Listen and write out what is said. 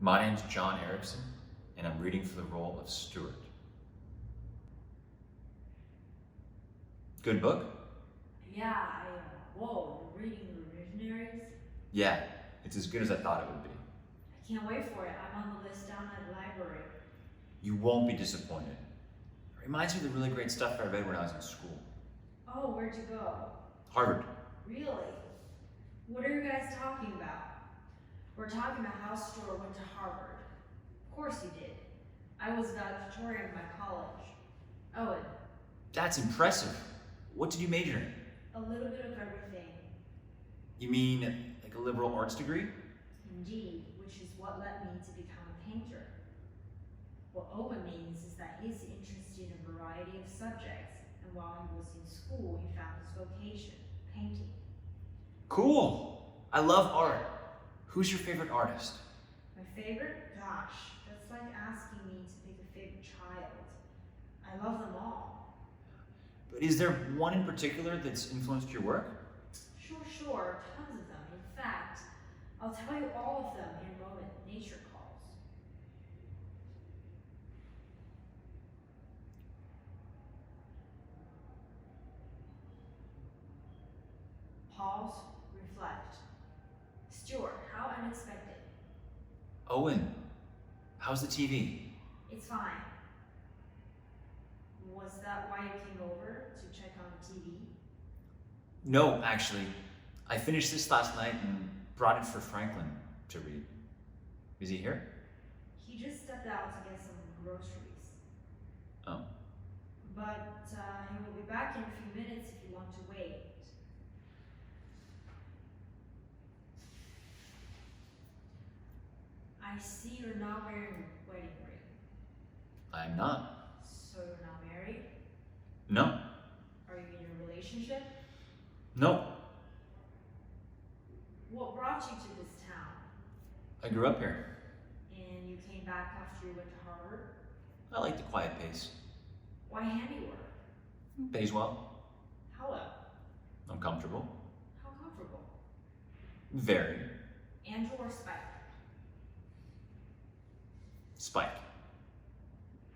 My name's John Erickson, and I'm reading for the role of Stuart. Good book? Yeah, whoa, you're reading The Visionaries? Yeah, it's as good as I thought it would be. I can't wait for it. I'm on the list down at the library. You won't be disappointed. It reminds me of the really great stuff I read when I was in school. Oh, where'd you go? Harvard. Really? What are you guys talking about? We're talking about how Stuart went to Harvard. Of course he did. I was valedictorian of my college. Oh, and That's impressive. What did you major in? a little bit of everything. You mean like a liberal arts degree? Indeed, which is what led me to become a painter. What Owen means is that he's interested in a variety of subjects, and while he was in school, he found his vocation, painting. Cool. I love art. Who's your favorite artist? My favorite? Gosh, that's like asking me to pick a favorite child. I love them all. But is there one in particular that's influenced your work? Sure, tons of them. In fact, I'll tell you all of them in a moment. Nature calls. Pause, reflect. Stuart, how unexpected. Owen, how's the TV? It's fine. Was that why you came over, to check on the TV? No, actually. I finished this last night and brought it for Franklin to read. Is he here? He just stepped out to get some groceries. Oh. But he will be back in a few minutes if you want to wait. I see you're not wearing a wedding ring. I'm not. So you're not married? No. Are you in a relationship? No. What brought you to this town? I grew up here. And you came back after you went to Harvard? I like the quiet pace. Why handiwork? Pays well. How well? I'm comfortable. How comfortable? Very. Andrew or Spike? Spike.